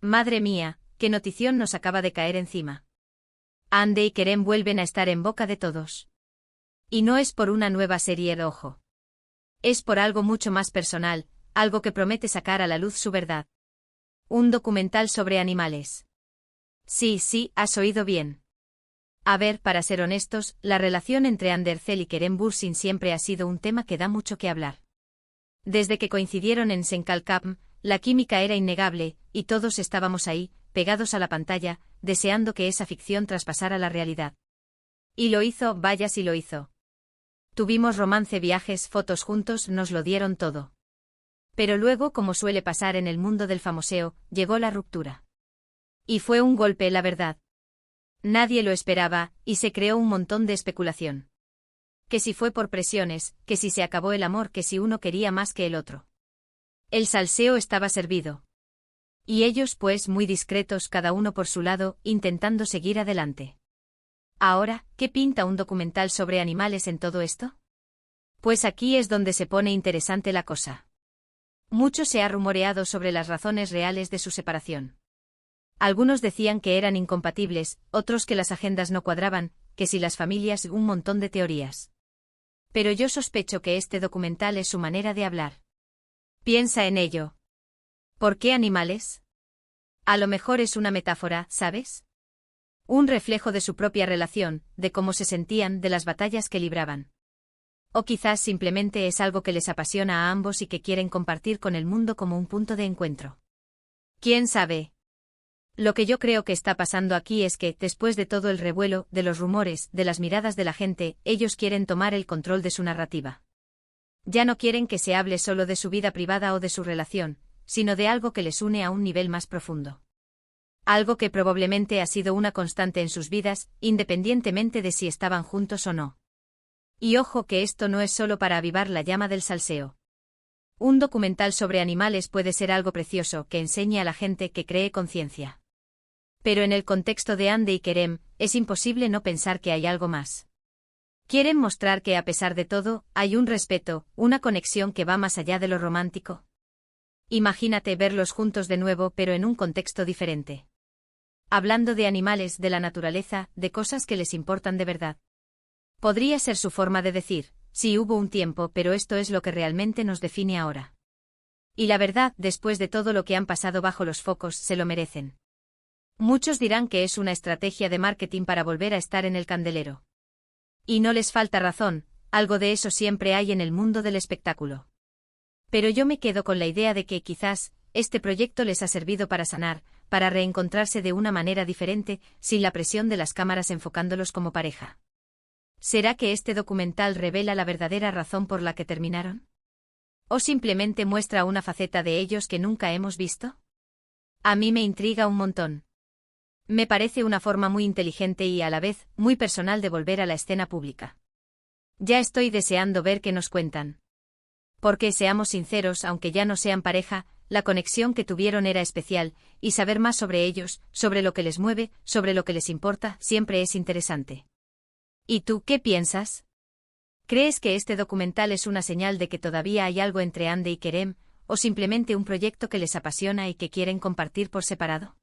Madre mía, qué notición nos acaba de caer encima. Ande y Kerem vuelven a estar en boca de todos. Y no es por una nueva serie, ojo. Es por algo mucho más personal, algo que promete sacar a la luz su verdad. Un documental sobre animales. Sí, has oído bien. A ver, para ser honestos, la relación entre Andercel y Kerem Bürsin siempre ha sido un tema que da mucho que hablar. Desde que coincidieron en Senkalkapm, la química era innegable, y todos estábamos ahí, pegados a la pantalla, deseando que esa ficción traspasara la realidad. Y lo hizo, vaya si lo hizo. Tuvimos romance, viajes, fotos juntos, nos lo dieron todo. Pero luego, como suele pasar en el mundo del famoseo, llegó la ruptura. Y fue un golpe, la verdad. Nadie lo esperaba, y se creó un montón de especulación. Que si fue por presiones, que si se acabó el amor, que si uno quería más que el otro. El salseo estaba servido. Y ellos, pues, muy discretos, cada uno por su lado, intentando seguir adelante. Ahora, ¿qué pinta un documental sobre animales en todo esto? Pues aquí es donde se pone interesante la cosa. Mucho se ha rumoreado sobre las razones reales de su separación. Algunos decían que eran incompatibles, otros que las agendas no cuadraban, que si las familias, un montón de teorías. Pero yo sospecho que este documental es su manera de hablar. Piensa en ello. ¿Por qué animales? A lo mejor es una metáfora, ¿sabes? Un reflejo de su propia relación, de cómo se sentían, de las batallas que libraban. O quizás simplemente es algo que les apasiona a ambos y que quieren compartir con el mundo como un punto de encuentro. ¿Quién sabe? Lo que yo creo que está pasando aquí es que, después de todo el revuelo, de los rumores, de las miradas de la gente, ellos quieren tomar el control de su narrativa. Ya no quieren que se hable solo de su vida privada o de su relación, sino de algo que les une a un nivel más profundo. Algo que probablemente ha sido una constante en sus vidas, independientemente de si estaban juntos o no. Y ojo que esto no es solo para avivar la llama del salseo. Un documental sobre animales puede ser algo precioso que enseñe a la gente que cree conciencia. Pero en el contexto de Ande y Kerem, es imposible no pensar que hay algo más. Quieren mostrar que a pesar de todo, hay un respeto, una conexión que va más allá de lo romántico. Imagínate verlos juntos de nuevo, pero en un contexto diferente. Hablando de animales, de la naturaleza, de cosas que les importan de verdad. Podría ser su forma de decir, sí hubo un tiempo, pero esto es lo que realmente nos define ahora. Y la verdad, después de todo lo que han pasado bajo los focos, se lo merecen. Muchos dirán que es una estrategia de marketing para volver a estar en el candelero. Y no les falta razón, algo de eso siempre hay en el mundo del espectáculo. Pero yo me quedo con la idea de que quizás, este proyecto les ha servido para sanar, para reencontrarse de una manera diferente, sin la presión de las cámaras enfocándolos como pareja. ¿Será que este documental revela la verdadera razón por la que terminaron? ¿O simplemente muestra una faceta de ellos que nunca hemos visto? A mí me intriga un montón. Me parece una forma muy inteligente y a la vez muy personal de volver a la escena pública. Ya estoy deseando ver qué nos cuentan. Porque seamos sinceros, aunque ya no sean pareja, la conexión que tuvieron era especial, y saber más sobre ellos, sobre lo que les mueve, sobre lo que les importa, siempre es interesante. ¿Y tú qué piensas? ¿Crees que este documental es una señal de que todavía hay algo entre Ande y Kerem, o simplemente un proyecto que les apasiona y que quieren compartir por separado?